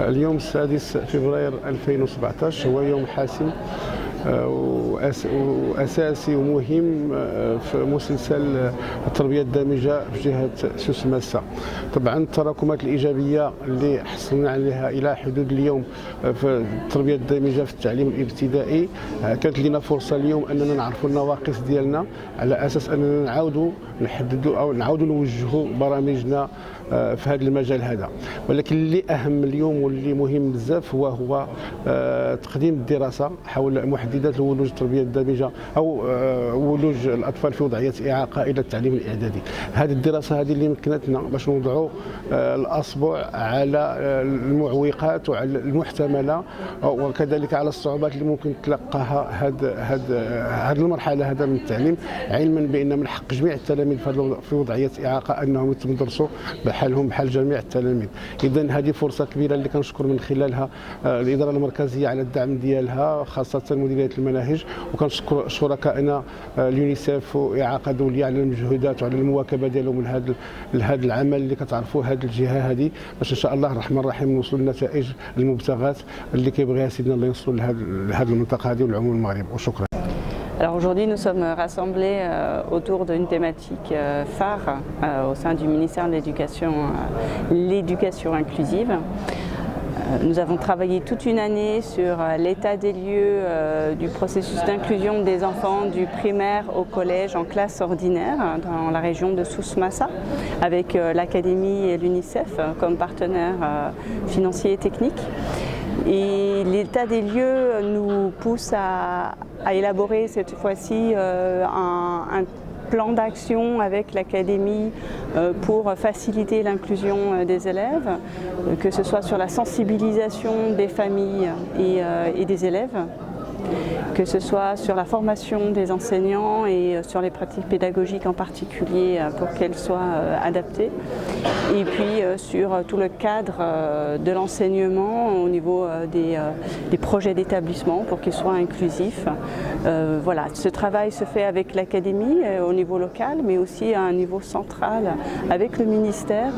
اليوم السادس فبراير 2017 هو يوم حاسم وأساسي ومهم في مسلسل التربية الدامجة في جهة سوس ماسة. طبعا التراكمات الإيجابية اللي حصلنا عليها إلى حدود اليوم في التربية الدامجة في التعليم الابتدائي كانت لنا فرصة اليوم أننا نعرفوا النواقص ديالنا على أساس أننا نعاودوا نحددوا أو نعاودوا نوجهوا برامجنا في هذا المجال هذا. ولكن اللي أهم اليوم واللي مهم بزاف هو تقديم الدراسة حول محددات ولوج التربية الدامجة أو ولوج الأطفال في وضعية إعاقة إلى التعليم الإعدادي. هذه الدراسة هذه اللي مكنتنا باش نوضعوا الأصبع على المعوقات وعلى المحتملة وكذلك على الصعوبات اللي ممكن تلقاها هذه المرحلة هذا من التعليم، علما بأن من حق جميع التلاميذ في وضعية إعاقة أنهم يدرسوا بحالهم بحال جميع التلاميذ. إذن هذه فرصة كبيرة اللي كنشكر من خلالها الإدارة المركزية على الدعم ديالها خاصة مديرية المناهج، وكنشكر شركائنا اليونيسيف وإعاقة دولية على المجهودات وعلى المواكبة ديالهم لهذا العمل اللي كتعرفوا هذه الجهة هذه باش إن شاء الله الرحمن الرحيم نوصلوا للنتائج المبتغاة اللي كيبغيها سيدنا الله يوصلوا لهذه المنطقة هذه والعموم المغرب. وشكرا. Alors aujourd'hui, nous sommes rassemblés autour d'une thématique phare au sein du ministère de l'Éducation, l'éducation inclusive. Nous avons travaillé toute une année sur l'état des lieux du processus d'inclusion des enfants du primaire au collège en classe ordinaire dans la région de Souss Massa, avec l'Académie et l'UNICEF comme partenaires financiers et techniques. Et l'état des lieux nous pousse à élaborer cette fois-ci un plan d'action avec l'Académie pour faciliter l'inclusion des élèves, que ce soit sur la sensibilisation des familles et des élèves. que ce soit sur la formation des enseignants et sur les pratiques pédagogiques en particulier pour qu'elles soient adaptées, et puis sur tout le cadre de l'enseignement au niveau des projets d'établissement pour qu'ils soient inclusifs. Voilà, ce travail se fait avec l'académie au niveau local, mais aussi à un niveau central avec le ministère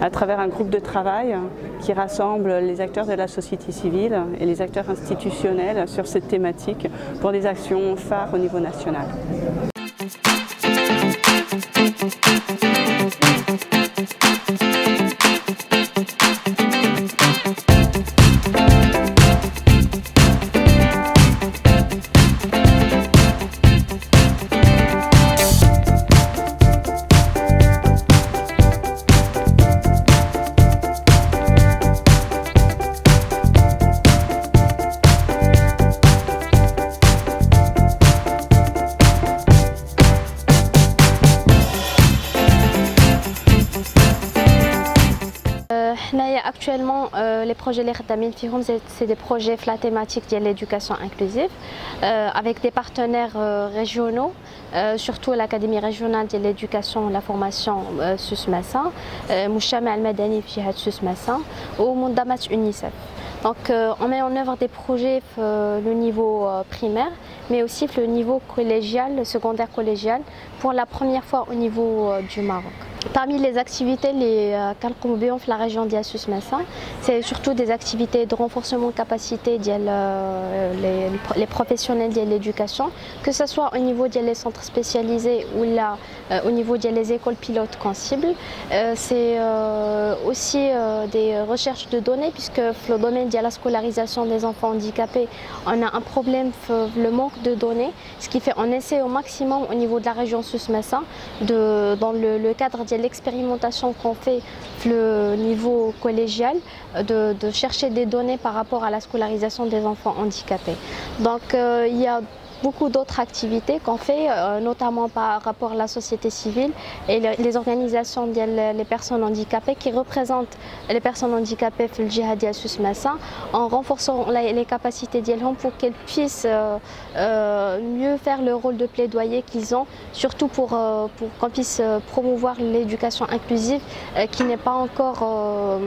à travers un groupe de travail qui rassemble les acteurs de la société civile et les acteurs institutionnels sur cette thématique pour des actions phares au niveau national. Actuellement, les projets c'est des projets la thématique de l'éducation inclusive avec des partenaires régionaux, surtout l'Académie régionale de l'éducation et la formation SUS-Massa, Mouchama al-Madani SUS-Massa ou Mondamat UNICEF. Donc on met en œuvre des projets le niveau primaire, mais aussi le niveau collégial, secondaire collégial, pour la première fois au niveau du Maroc. Parmi les activités qu'on fait dans la région de SUS-Massa, c'est surtout des activités de renforcement de capacité les professionnels de l'éducation, que ce soit au niveau des centres spécialisés ou là, au niveau des écoles pilotes qu'on cible. C'est aussi des recherches de données, puisque dans le domaine de la scolarisation des enfants handicapés, on a un problème, le manque de données, ce qui fait qu'on essaie au maximum au niveau de la région SUS-Massa, dans le cadre de l'expérimentation qu'on fait le niveau collégial, de chercher des données par rapport à la scolarisation des enfants handicapés. Donc il y a beaucoup d'autres activités qu'on fait, notamment par rapport à la société civile et les organisations des personnes handicapées qui représentent les personnes handicapées dans le djihad de SUS-Massa, en renforçant les capacités d'elles pour qu'elles puissent mieux faire le rôle de plaidoyer qu'ils ont, surtout pour qu'on puisse promouvoir l'éducation inclusive qui n'est pas encore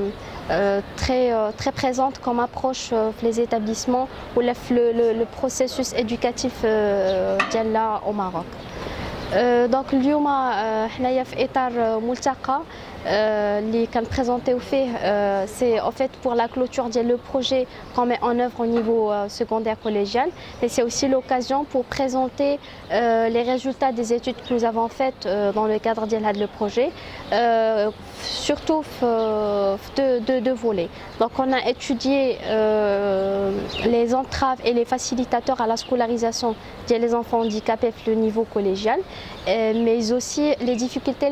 très présente comme approche les établissements ou le processus éducatif au Maroc. Donc اليوم حنايا في إطار ملتقى اللي كان بريزونتيو فيه c'est en fait pour la clôture du projet qu'on met en œuvre au niveau secondaire collégial, et c'est aussi l'occasion pour présenter les résultats des études que nous avons faites dans le cadre de projet, surtout deux volets. Donc on a étudié les entraves et les facilitateurs à la scolarisation des enfants handicapés au niveau collégial, mais aussi les difficultés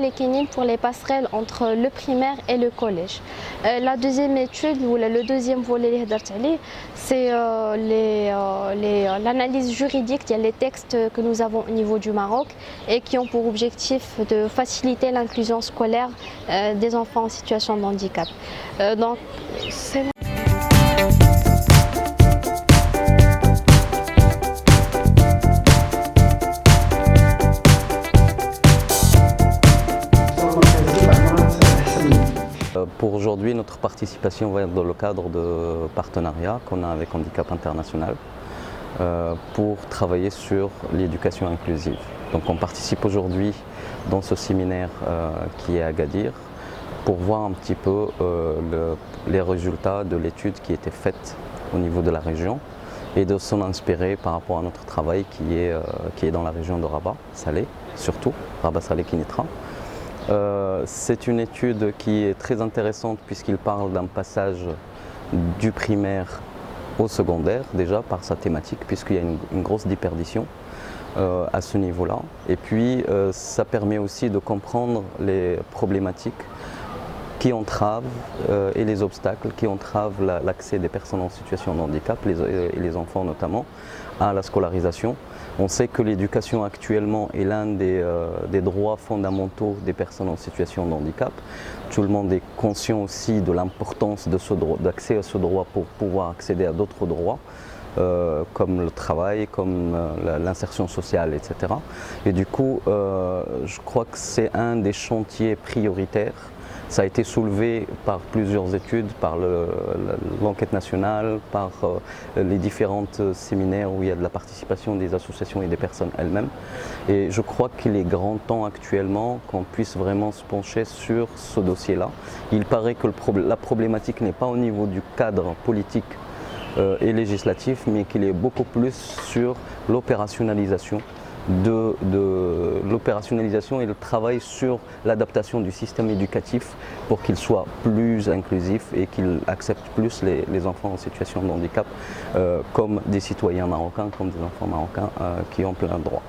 pour les passerelles entre le primaire et le collège. La deuxième étude, ou le deuxième volet, c'est l'analyse juridique des textes que nous avons au niveau du Maroc et qui ont pour objectif de faciliter l'inclusion scolaire des enfants en situation de handicap. Donc, c'est... Pour aujourd'hui, notre participation va être dans le cadre de partenariat qu'on a avec Handicap International pour travailler sur l'éducation inclusive. Donc on participe aujourd'hui dans ce séminaire qui est à Agadir pour voir un petit peu les résultats de l'étude qui était faite au niveau de la région et de s'en inspirer par rapport à notre travail qui est dans la région de Rabat, Salé, surtout, Rabat Salé Kinitra. C'est une étude qui est très intéressante puisqu'il parle d'un passage du primaire au secondaire, déjà par sa thématique, puisqu'il y a une grosse déperdition à ce niveau-là. Et puis ça permet aussi de comprendre les problématiques qui entravent et les obstacles qui entravent l'accès des personnes en situation de handicap, et les enfants notamment, à la scolarisation. On sait que l'éducation actuellement est l'un des droits fondamentaux des personnes en situation de handicap. Tout le monde est conscient aussi de l'importance d'accès à ce droit pour pouvoir accéder à d'autres droits, comme le travail, comme l'insertion sociale, etc. Et du coup, je crois que c'est un des chantiers prioritaires. Ça a été soulevé par plusieurs études, par l'enquête nationale, par les différentes séminaires où il y a de la participation des associations et des personnes elles-mêmes. Et je crois qu'il est grand temps actuellement qu'on puisse vraiment se pencher sur ce dossier-là. Il paraît que la problématique n'est pas au niveau du cadre politique et législatif, mais qu'il est beaucoup plus sur l'opérationnalisation l'opérationnalisation et le travail sur l'adaptation du système éducatif pour qu'il soit plus inclusif et qu'il accepte plus les enfants en situation de handicap comme des citoyens marocains, comme des enfants marocains qui ont plein de droits.